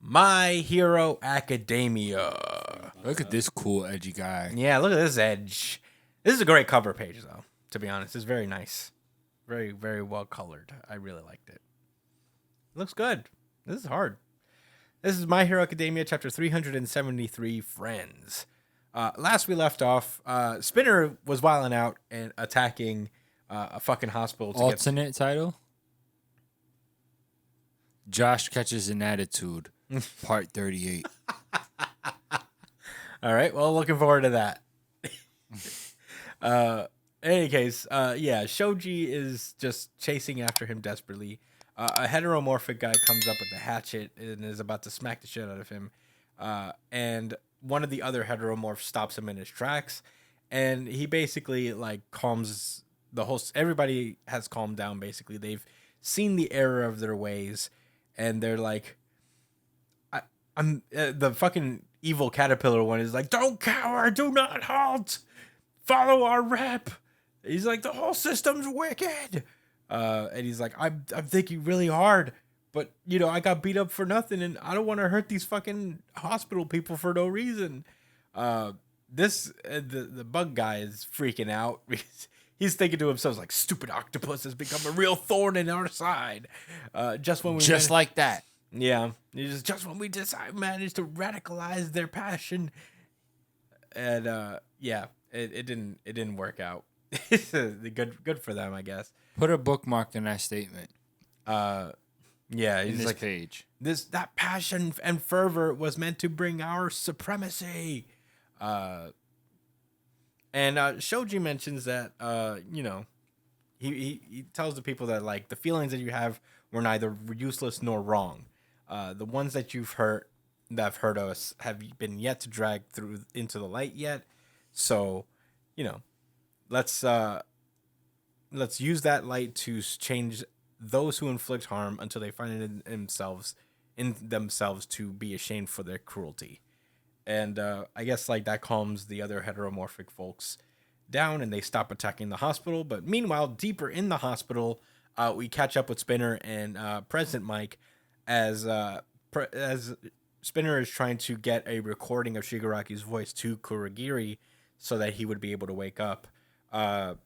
My Hero Academia. Look at this cool edgy guy. Yeah, look at this edge. This is a great cover page, though, to be honest. It's very nice. Very, very well colored. I really liked it. Looks good. This is hard. This is My Hero Academia, chapter 373, Friends. Last we left off, Spinner was wilding out and attacking a fucking hospital. Alternate title? Josh Catches an Attitude, part 38. All right, well, looking forward to that. In any case, Shoji is just chasing after him desperately. A heteromorphic guy comes up with a hatchet and is about to smack the shit out of him. And one of the other heteromorphs stops him in his tracks. And he basically, calms the whole... Everybody has calmed down, basically. They've seen the error of their ways. And they're like... I'm the fucking evil caterpillar one is like, don't cower, do not halt, follow our rep. He's like, the whole system's wicked. And he's like, I'm thinking really hard, but I got beat up for nothing, and I don't want to hurt these fucking hospital people for no reason. The bug guy is freaking out. He's thinking to himself, like, stupid octopus has become a real thorn in our side. Like that. Yeah, just when we managed to radicalize their passion, and it didn't work out. Good for them, I guess. Put a bookmark in that statement. He's this like, page. That passion and fervor was meant to bring our supremacy. And Shoji mentions that he tells the people that the feelings that you have were neither useless nor wrong. The ones that have hurt us have been yet to drag through into the light yet. So, let's use that light to change those who inflict harm until they find it in themselves to be ashamed for their cruelty. And I guess that calms the other heteromorphic folks down, and they stop attacking the hospital. But meanwhile, deeper in the hospital, we catch up with Spinner and President Mike as Spinner is trying to get a recording of Shigaraki's voice to Kurogiri so that he would be able to wake up. The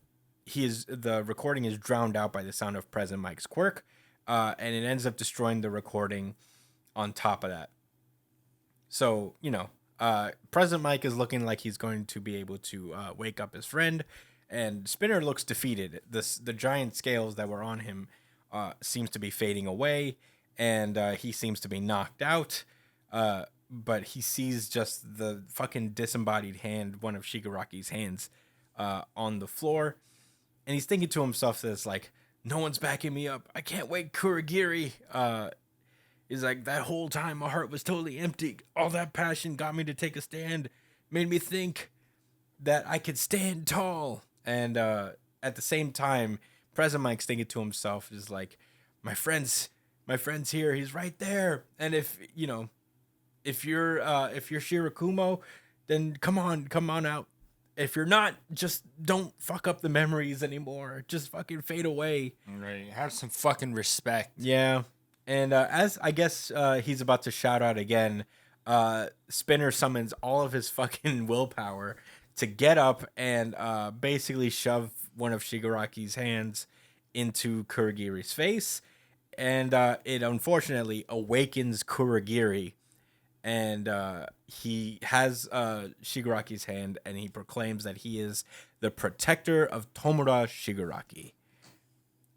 recording is drowned out by the sound of President Mike's quirk, and it ends up destroying the recording on top of that. So, President Mike is looking like he's going to be able to wake up his friend, and Spinner looks defeated. The giant scales that were on him seems to be fading away, and he seems to be knocked out. But he sees just the fucking disembodied hand, one of Shigaraki's hands, on the floor, and he's thinking to himself that it's like, no one's backing me up. I can't wake Kurogiri. He's like, that whole time my heart was totally empty. All that passion got me to take a stand, made me think that I could stand tall. And at the same time, President Mike's thinking to himself is like, my friend's here. He's right there. And if you're Shirakumo, then come on out. If you're not, just don't fuck up the memories anymore. Just fucking fade away. Right. Have some fucking respect. Yeah. And as I guess he's about to shout out again, Spinner summons all of his fucking willpower to get up and basically shove one of Shigaraki's hands into Kurogiri's face. And it unfortunately awakens Kurogiri. And he has Shigaraki's hand, and he proclaims that he is the protector of Tomura Shigaraki.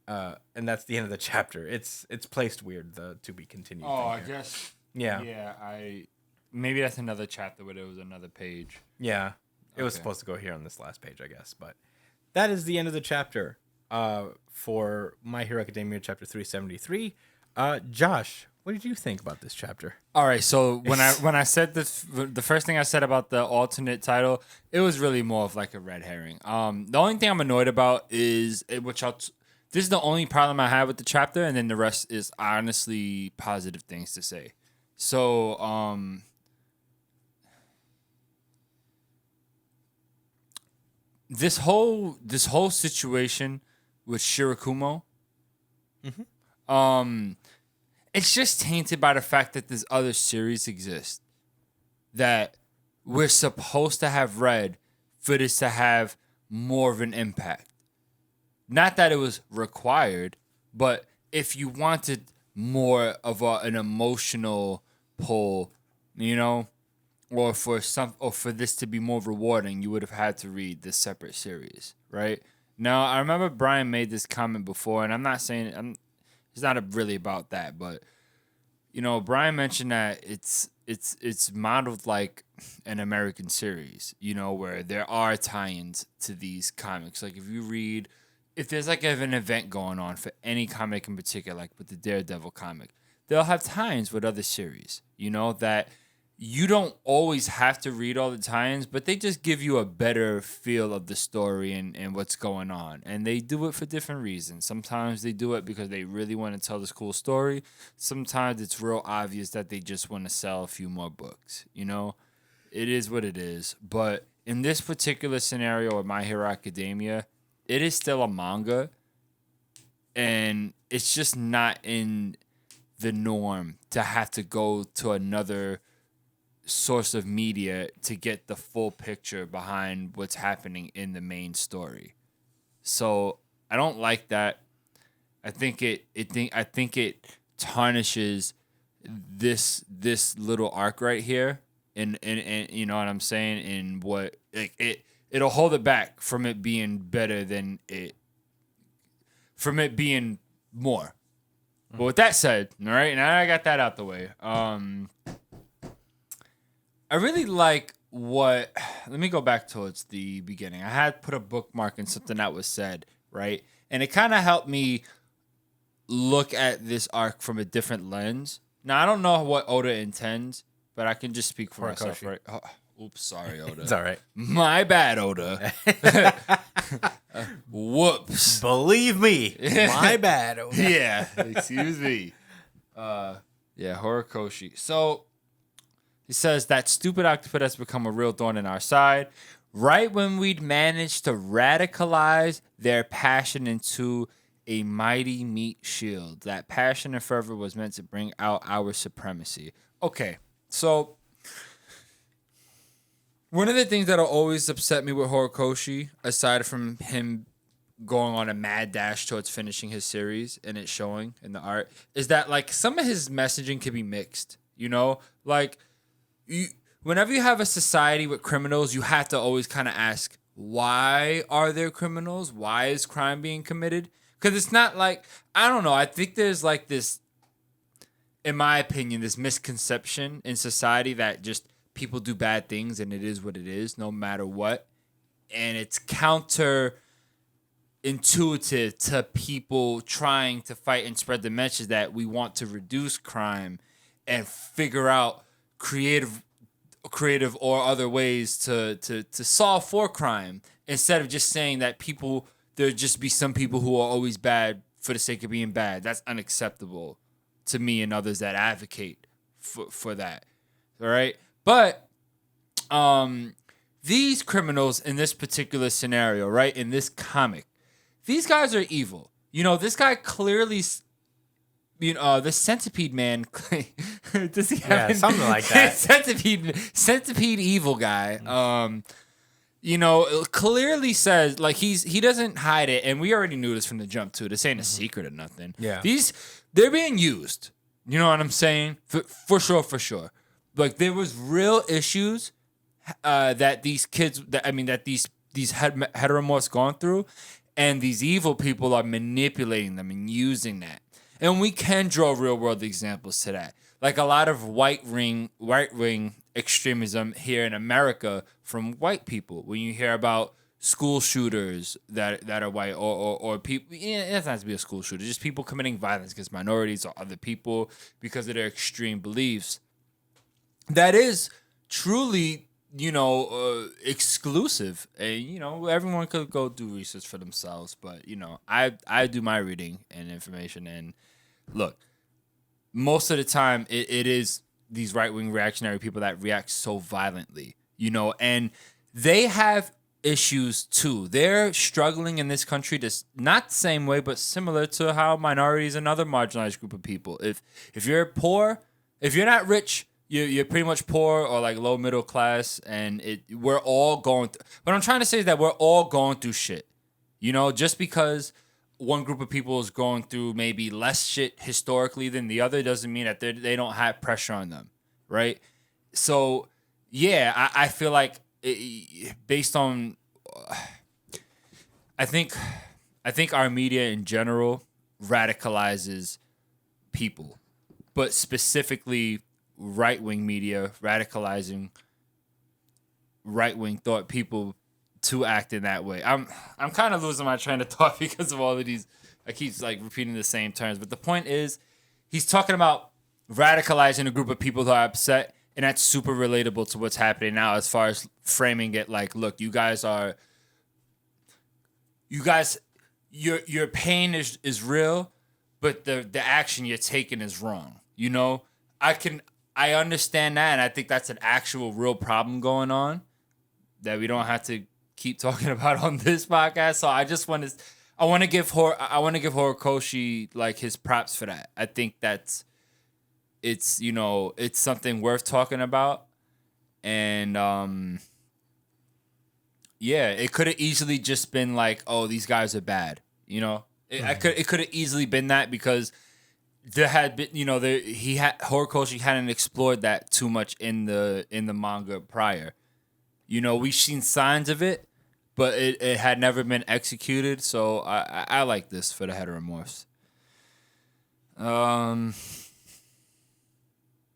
And that's the end of the chapter. It's placed weird, the to be continued. Oh, I guess. Yeah. Yeah, maybe that's another chapter where there was another page. Yeah. It was supposed to go here on this last page, I guess. But that is the end of the chapter for My Hero Academia chapter 373. Josh, what did you think about this chapter? All right, so when I said this, the first thing I said about the alternate title, it was really more of like a red herring. The only thing I'm annoyed about is this is the only problem I have with the chapter, and then the rest is honestly positive things to say. So this whole situation with Shirakumo, it's just tainted by the fact that this other series exists that we're supposed to have read for this to have more of an impact. Not that it was required, but if you wanted more of an emotional pull, or for this to be more rewarding, you would have had to read this separate series, right? Now, I remember Brian made this comment before, and I'm not saying it's not really about that, but Brian mentioned that it's modeled like an American series, where there are tie-ins to these comics. Like if there's like an event going on for any comic in particular, like with the Daredevil comic, they'll have tie-ins with other series, that you don't always have to read all the tie-ins, but they just give you a better feel of the story and what's going on. And they do it for different reasons. Sometimes they do it because they really want to tell this cool story. Sometimes it's real obvious that they just want to sell a few more books. It is what it is. But in this particular scenario of My Hero Academia, it is still a manga. And it's just not in the norm to have to go to another source of media to get the full picture behind what's happening in the main story. So I don't like that. I think it tarnishes this little arc right here, and you know what I'm saying, and what it'll hold it back from it being better than from it being more. But with that said, all right, now I got that out the way. I really like let me go back towards the beginning. I had put a bookmark in something that was said, right? And it kind of helped me look at this arc from a different lens. Now, I don't know what Oda intends, but I can just speak for myself, right? Oh, oops, sorry, Oda. It's all right. My bad, Oda. Whoops. Believe me, my bad, Oda. Yeah, excuse me. Horikoshi. So, he says that stupid octopus has become a real thorn in our side. Right when we'd managed to radicalize their passion into a mighty meat shield. That passion and fervor was meant to bring out our supremacy. Okay, so one of the things that'll always upset me with Horikoshi, aside from him going on a mad dash towards finishing his series and it showing in the art, is that like some of his messaging can be mixed. Whenever you have a society with criminals, you have to always kind of ask, why are there criminals? Why is crime being committed? Because it's not like, I don't know, I think there's like this, in my opinion, this misconception in society that just people do bad things and it is what it is, no matter what. And it's counterintuitive to people trying to fight and spread the message that we want to reduce crime and figure out creative or other ways to solve for crime, instead of just saying that there just be some people who are always bad for the sake of being bad. That's unacceptable to me and others that advocate for that. All right. But these criminals in this particular scenario, right, in this comic, these guys are evil. This guy clearly, the centipede man, does he have something like that? centipede evil guy. Clearly says, like, he doesn't hide it, and we already knew this from the jump too. This ain't a secret or nothing. Yeah, they're being used. You know what I'm saying? For sure. Like, there was real issues that these kids, that these heteromorphs gone through, and these evil people are manipulating them and using that. And we can draw real world examples to that. Like a lot of right wing extremism here in America from white people. When you hear about school shooters that are white, or people, it doesn't have to be a school shooter, just people committing violence against minorities or other people because of their extreme beliefs. That is truly, exclusive. And, everyone could go do research for themselves. But, I do my reading and information. And look, most of the time it is these right-wing reactionary people that react so violently, and they have issues too. They're struggling in this country to not the same way, but similar to how minorities and other marginalized group of people. If you're poor, if you're not rich, you're pretty much poor or like low middle class, and we're all going through. What I'm trying to say is that we're all going through shit. You know, just because one group of people is going through maybe less shit historically than the other doesn't mean that they don't have pressure on them, right? So yeah, I feel like based on, I think our media in general radicalizes people, but specifically right-wing media radicalizing right-wing thought people to act in that way. I'm kind of losing my train of thought because of all of these. I keep like repeating the same terms, but the point is, he's talking about radicalizing a group of people who are upset, and that's super relatable to what's happening now. As far as framing it, like, look, you guys, your pain is real, but the action you're taking is wrong. You know, I understand that, and I think that's an actual real problem going on that we don't have to keep talking about on this podcast. So I just want to give Horikoshi like his props for that. I think it's something worth talking about, and yeah, it could have easily just been like, oh, these guys are bad. You know, it could have easily been that, because there had been, Horikoshi hadn't explored that too much in the manga prior. You know, we've seen signs of it, but it had never been executed. So I like this for the heteromorphs. That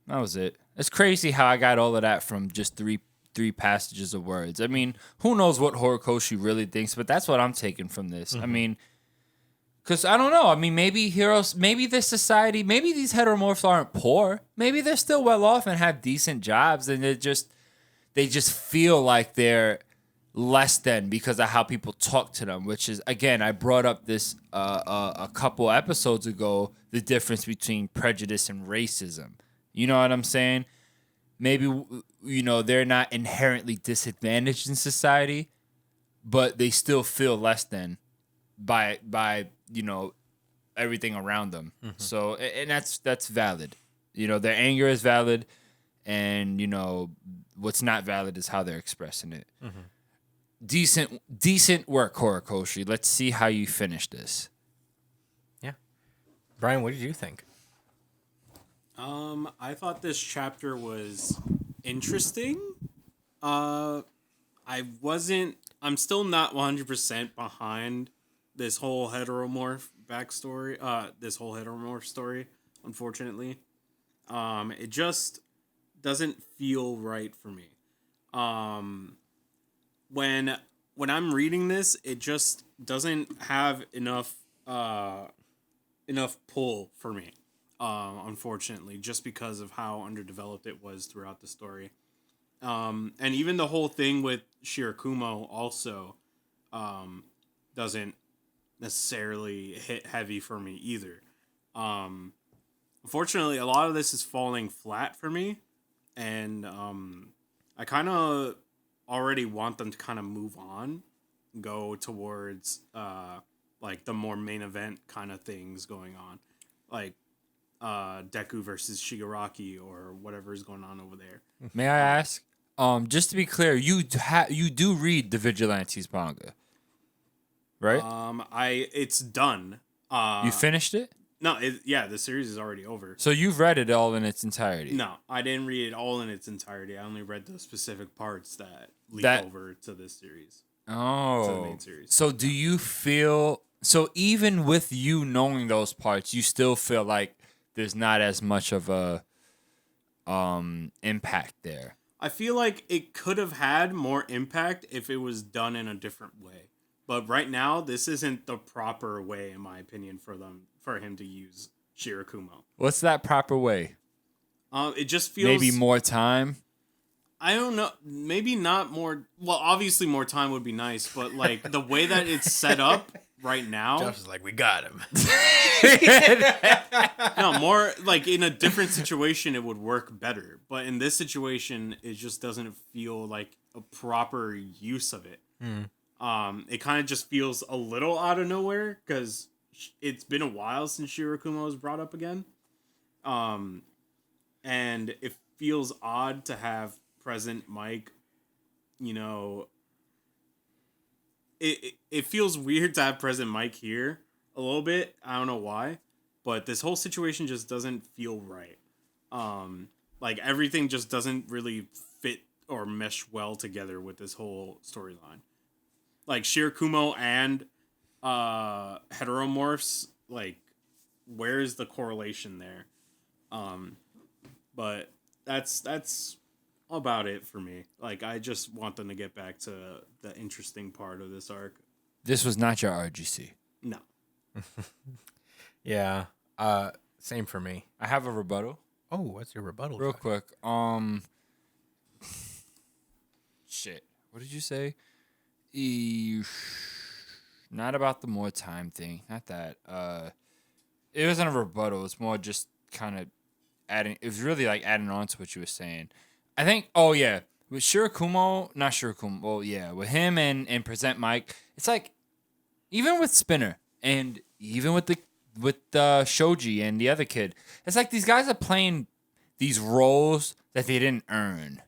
was it. It's crazy how I got all of that from just three passages of words. I mean, who knows what Horikoshi really thinks, but that's what I'm taking from this. I mean, because I don't know. I mean, maybe this society, maybe these heteromorphs aren't poor. Maybe they're still well off and have decent jobs, and they just feel like they're less than because of how people talk to them. Which is, again, I brought up this a couple episodes ago, the difference between prejudice and racism. You know what I'm saying? Maybe, they're not inherently disadvantaged in society, but they still feel less than by everything around them. So, and that's valid. Their anger is valid, and what's not valid is how they're expressing it. Decent work, Horikoshi. Let's see how you finish this. Yeah, Brian, what did you think? I thought this chapter was interesting. I'm still not 100% behind this whole heteromorph backstory, this whole heteromorph story, unfortunately. It just doesn't feel right for me. When I'm reading this, it just doesn't have enough pull for me. Unfortunately, just because of how underdeveloped it was throughout the story. And even the whole thing with Shirakumo also doesn't necessarily hit heavy for me either. Unfortunately, a lot of this is falling flat for me, and I kind of already want them to kind of move on, go towards like the more main event kind of things going on, like Deku versus Shigaraki or whatever is going on over there. May I ask? Just to be clear, you do read the Vigilantes manga, right? It's done. You finished it? No, the series is already over. So you've read it all in its entirety? No, I didn't read it all in its entirety. I only read the specific parts that lead over to this series. Oh. To the main series. So do you feel... So even with you knowing those parts, you still feel like there's not as much of a impact there? I feel like it could have had more impact if it was done in a different way. But right now, this isn't the proper way, in my opinion, for him to use Shirakumo. What's that proper way? It just feels... Maybe more time? I don't know. Maybe not more... Well, obviously more time would be nice, but like the way that it's set up right now... Josh is like, we got him. No, more like in a different situation, it would work better. But in this situation, it just doesn't feel like a proper use of it. It kind of just feels a little out of nowhere because it's been a while since Shirakumo was brought up again. And it feels odd to have present Mike, you know, it feels weird to have present Mike here a little bit. I don't know why, but this whole situation just doesn't feel right. Like everything just doesn't really fit or mesh well together with this whole storyline. Like Shirakumo and heteromorphs, like where's the correlation there? But that's about it for me. Like I just want them to get back to the interesting part of this arc. This was not your RGC. No. Yeah. Same for me. I have a rebuttal. Oh, what's your rebuttal? Real quick. Shit. What did you say? Not about the more time thing. Not that. It wasn't a rebuttal. It's more just kind of adding. It was really like adding on to what you were saying. I think. Oh yeah, with Shirakumo, not Shirakumo. Well, yeah, with him and Present Mike, it's like even with Spinner and even with the Shoji and the other kid, it's like these guys are playing these roles that they didn't earn.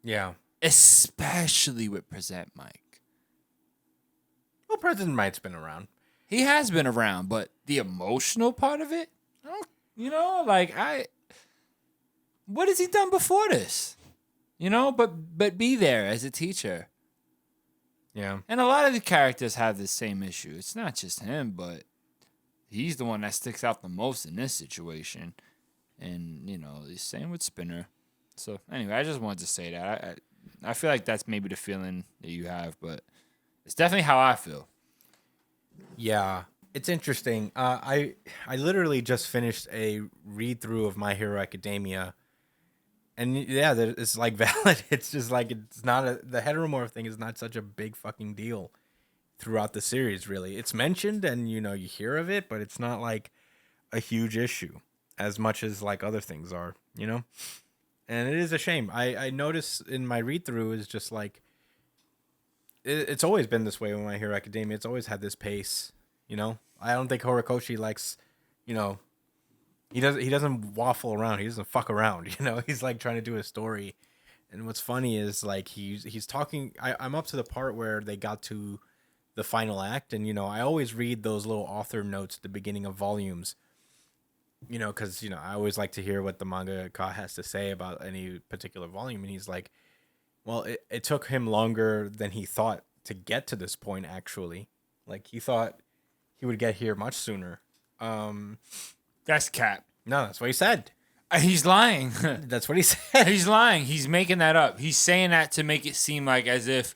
Yeah. Especially with Present Mike. Well, President Mike's been around. He has been around, but the emotional part of it, what has he done before this? But be there as a teacher. Yeah. And a lot of the characters have the same issue. It's not just him, but he's the one that sticks out the most in this situation. And, the same with Spinner. So, anyway, I just wanted to say that. I feel like that's maybe the feeling that you have, but it's definitely how I feel. Yeah. It's interesting. I literally just finished a read-through of My Hero Academia. And, yeah, it's, like, valid. It's just, like, it's not the heteromorph thing is not such a big fucking deal throughout the series, really. It's mentioned and, you hear of it, but it's not, like, a huge issue as much as, like, other things are, And it is a shame. I notice in my read-through is just, like, it's always been this way with My Hero Academia. It's always had this pace, I don't think Horikoshi likes, he doesn't waffle around. He doesn't fuck around, He's, like, trying to do a story. And what's funny is, like, he's talking. I'm up to the part where they got to the final act. And, I always read those little author notes at the beginning of volumes, because, I always like to hear what the mangaka has to say about any particular volume. And he's like, well, it took him longer than he thought to get to this point, actually. Like, he thought he would get here much sooner. That's cap. No, that's what he said. He's lying. That's what he said. He's lying. He's making that up. He's saying that to make it seem like as if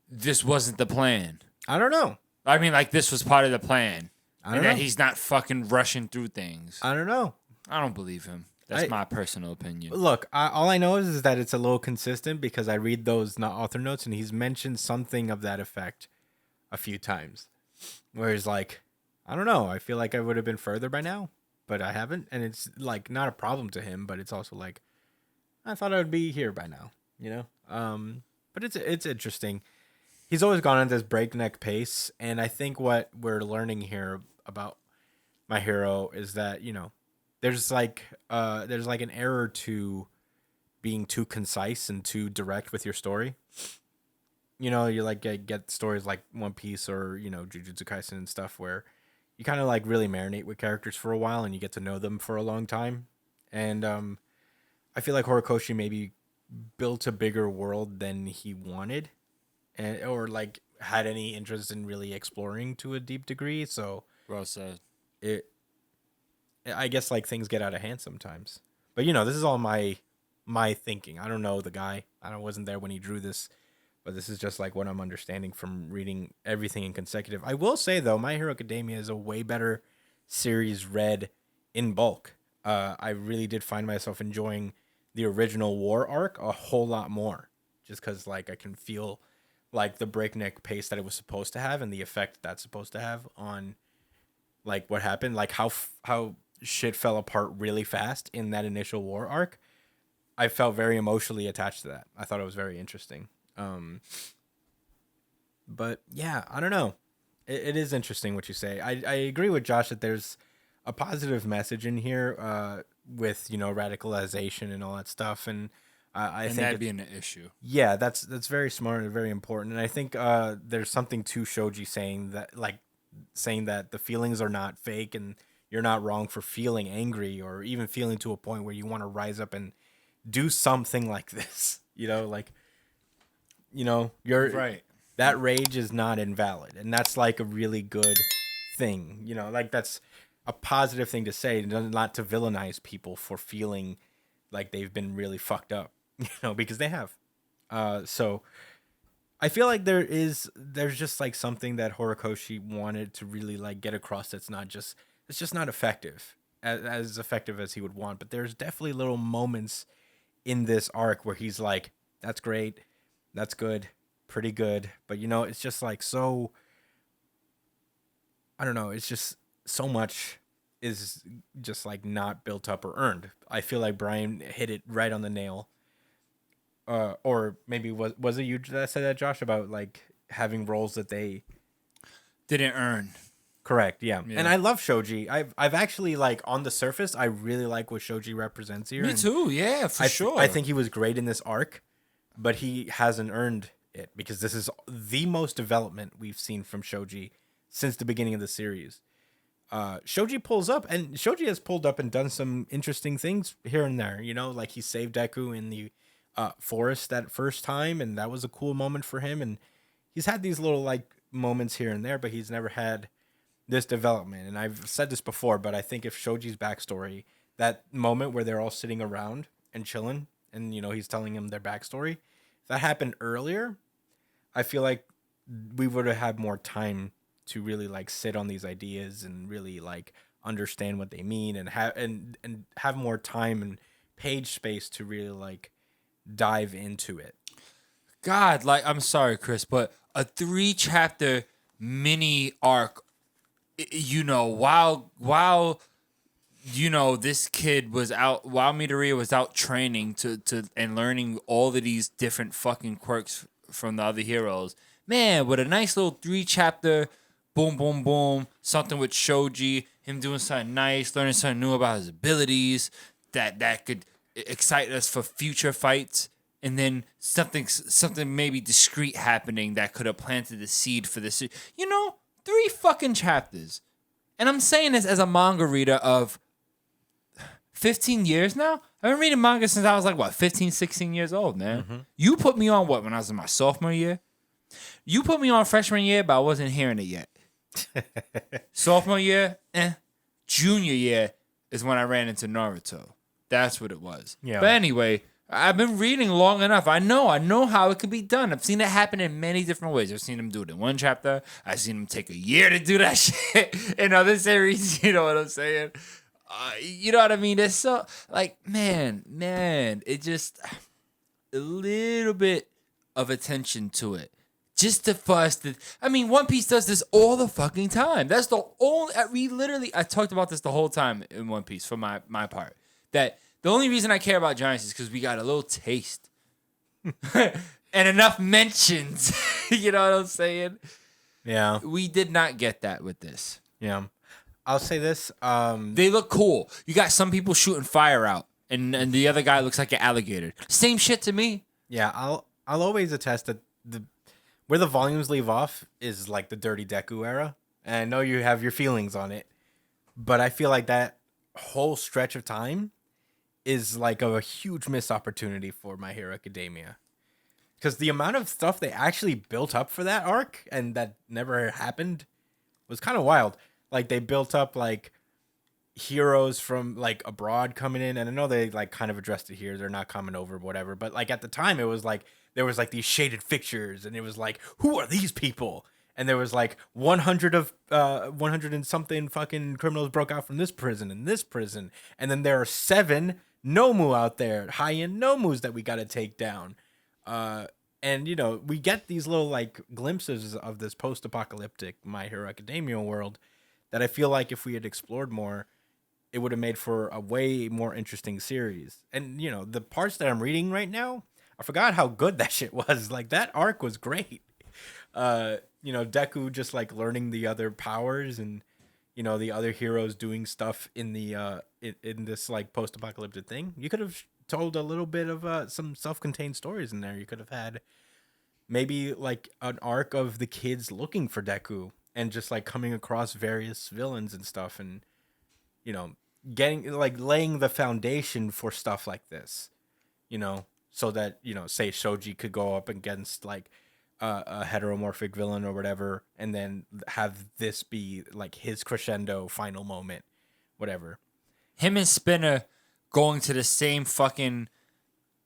this wasn't the plan. I don't know. I mean, like this was part of the plan. I don't and know. that he's not fucking rushing through things. I don't know. I don't believe him. That's my personal opinion. Look, all I know is that it's a little consistent because I read those not author notes and he's mentioned something of that effect a few times. Where he's like, I don't know. I feel like I would have been further by now, but I haven't. And it's like not a problem to him, but it's also like, I thought I would be here by now, But it's interesting. He's always gone at this breakneck pace. And I think what we're learning here about My Hero is that, there's like an error to being too concise and too direct with your story. You like get stories like One Piece or, Jujutsu Kaisen and stuff where you kind of like really marinate with characters for a while and you get to know them for a long time. And I feel like Horikoshi maybe built a bigger world than he wanted or like had any interest in really exploring to a deep degree. So Well said. I guess like things get out of hand sometimes. But this is all my thinking. I don't know the guy. I wasn't there when he drew this, but this is just like what I'm understanding from reading everything in consecutive. I will say though, My Hero Academia is a way better series read in bulk. I really did find myself enjoying the original war arc a whole lot more, just because like I can feel like the breakneck pace that it was supposed to have and the effect that's supposed to have on like what happened, like how shit fell apart really fast in that initial war arc. I felt very emotionally attached to that. I thought it was very interesting. But yeah, I don't know. It is interesting what you say. I agree with Josh that there's a positive message in here with, radicalization and all that stuff. And I And think that being an issue. yeah, that's very smart and very important. And I think there's something to Shoji saying that the feelings are not fake and you're not wrong for feeling angry or even feeling to a point where you want to rise up and do something like this. You're Right. that rage is not invalid, and that's like a really good thing. Like that's a positive thing to say, not to villainize people for feeling like they've been really fucked up, because they have. So I feel like there's just like something that Horikoshi wanted to really like get across. It's just not effective as effective as he would want. But there's definitely little moments in this arc where he's like, "That's great, that's good, pretty good," but it's just like so. I don't know. It's just so much is just like not built up or earned. I feel like Brian hit it right on the nail. Or maybe was it you that said that, Josh, about like having roles that they Didn't earn. correct? Yeah. Yeah. And I love Shoji. I've actually like on the surface, I really like what Shoji represents here. Me and too. Yeah, for sure. I think he was great in this arc, but he hasn't earned it because this is the most development we've seen from Shoji since the beginning of the series. Shoji pulls up, and Shoji has pulled up and done some interesting things here and there. Like he saved Deku in the forest that first time, and that was a cool moment for him. And he's had these little like moments here and there, but he's never had this development. And I've said this before, but I think if Shoji's backstory, that moment where they're all sitting around and chilling, and he's telling him their backstory, if that happened earlier, I feel like we would have had more time to really like sit on these ideas and really like understand what they mean and have more time and page space to really like dive into it. God, like I'm sorry, Chris, but a 3-chapter mini arc, while this kid was out, while Midoriya was out training to and learning all of these different fucking quirks from the other heroes. Man, with a nice little 3-chapter, boom, boom, boom, something with Shoji, him doing something nice, learning something new about his abilities that could excite us for future fights, and then something maybe discreet happening that could have planted the seed for this. 3 fucking chapters. And I'm saying this as a manga reader of 15 years now. I've been reading manga since I was like, 15, 16 years old, man. Mm-hmm. You put me on when I was in my sophomore year? You put me on freshman year, but I wasn't hearing it yet. Sophomore year, Junior year is when I ran into Naruto. That's what it was. Yeah. But anyway, I've been reading long enough. I know how it could be done. I've seen it happen in many different ways. I've seen him do it in 1 chapter. I've seen him take a year to do that shit in other series. You know what I'm saying? You know what I mean? It's so like, man, it just a little bit of attention to it. Just for us to, One Piece does this all the fucking time. That's the only, I talked about this the whole time in One Piece for my part. That the only reason I care about Giants is because we got a little taste. And enough mentions. You know what I'm saying? Yeah. We did not get that with this. Yeah. I'll say this. They look cool. You got some people shooting fire out, and the other guy looks like an alligator. Same shit to me. Yeah, I'll always attest that where the volumes leave off is like the Dirty Deku era. And I know you have your feelings on it, but I feel like that whole stretch of time is like a huge missed opportunity for My Hero Academia. Because the amount of stuff they actually built up for that arc and that never happened was kind of wild. Like they built up like heroes from like abroad coming in, and I know they like kind of addressed it here. They're not coming over, whatever. But like at the time, it was like there was like these shaded fixtures, and it was like, who are these people? And there was like 100 and something fucking criminals broke out from this prison and this prison, and then there are 7 Nomu out there, high-end Nomus that we got to take down. And we get these little like glimpses of this post-apocalyptic My Hero Academia world that I feel like if we had explored more, it would have made for a way more interesting series. And the parts that I'm reading right now, I forgot how good that shit was. Like that arc was great. Deku just like learning the other powers and the other heroes doing stuff in the in this like post-apocalyptic thing. You could have told a little bit of some self-contained stories in there. You could have had maybe like an arc of the kids looking for Deku and just like coming across various villains and stuff, and you know getting like laying the foundation for stuff like this, so that say Shoji could go up against like a heteromorphic villain or whatever, and then have this be like his crescendo final moment, whatever. Him and Spinner going to the same fucking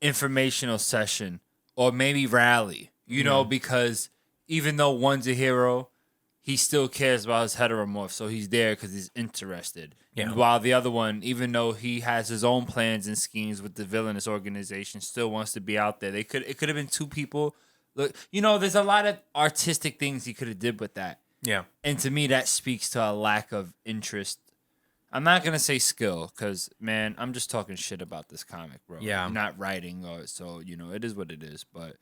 informational session or maybe rally, because even though one's a hero, he still cares about his heteromorph, so he's there because he's interested. Yeah. And while the other one, even though he has his own plans and schemes with the villainous organization, still wants to be out there. It could have been two people. Look, there's a lot of artistic things he could have did with that. Yeah. And to me, that speaks to a lack of interest. I'm not going to say skill because, man, I'm just talking shit about this comic, bro. Yeah. I'm not writing, so, it is what it is. But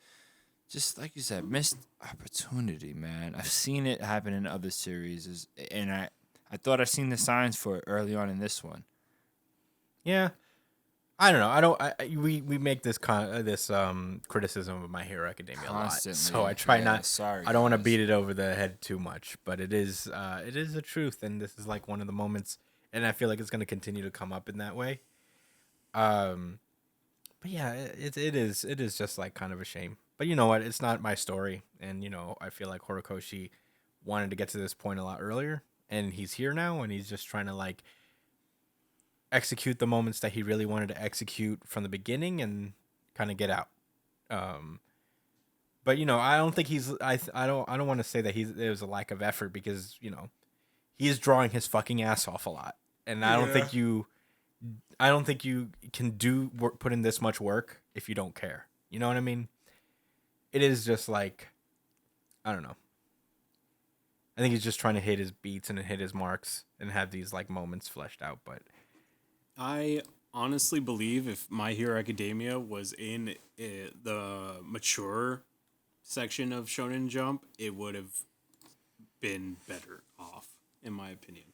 just like you said, missed opportunity, man. I've seen it happen in other series, and I thought I'd seen the signs for it early on in this one. Yeah. I don't know. We make this criticism of My Hero Academia Constantly. a lot, so I try not. Sorry, I don't want to beat it over the head too much, but it is the truth, and this is like one of the moments, and I feel like it's going to continue to come up in that way. But yeah, it is just like kind of a shame. But you know what? It's not my story, and I feel like Horikoshi wanted to get to this point a lot earlier, and he's here now, and he's just trying to like execute the moments that he really wanted to execute from the beginning and kind of get out. But I don't think he's I don't want to say that there's a lack of effort, because he is drawing his fucking ass off a lot, and I don't think you can put in this much work if you don't care. You know what I mean? It is just like, I don't know. I think he's just trying to hit his beats and hit his marks and have these like moments fleshed out, but I honestly believe if My Hero Academia was in the mature section of Shonen Jump, it would have been better off, in my opinion.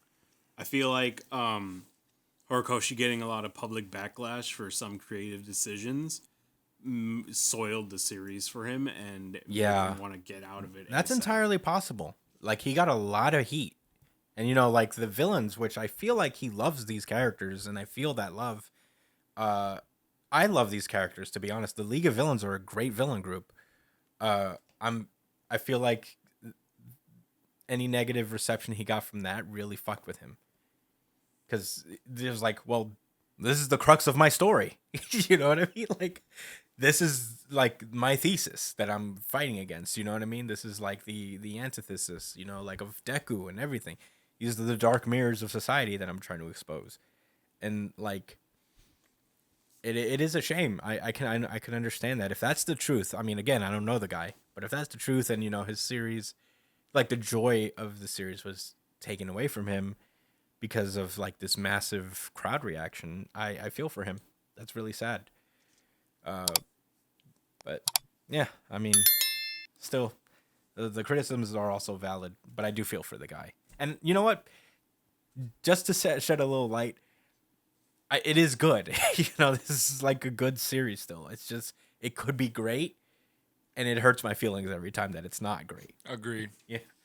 I feel like Horikoshi getting a lot of public backlash for some creative decisions soiled the series for him, and made him want to get out of it. That's ASAP. entirely possible. Like, he got a lot of heat. And, like the villains, which I feel like he loves these characters, and I feel that love. I love these characters, to be honest. The League of Villains are a great villain group. I feel like any negative reception he got from that really fucked with him. Because there's like, well, this is the crux of my story. You know what I mean? Like, this is like my thesis that I'm fighting against. You know what I mean? This is like the antithesis, like of Deku and everything. These are the dark mirrors of society that I'm trying to expose. And like, it is a shame. I can understand that if that's the truth. I mean, again, I don't know the guy, but if that's the truth, and his series, like the joy of the series was taken away from him because of like this massive crowd reaction, I feel for him. That's really sad. But yeah, I mean, still, the criticisms are also valid, but I do feel for the guy. And you know what? Just to shed a little light, it is good. This is like a good series still. It's just, it could be great, and it hurts my feelings every time that it's not great. Agreed. Yeah.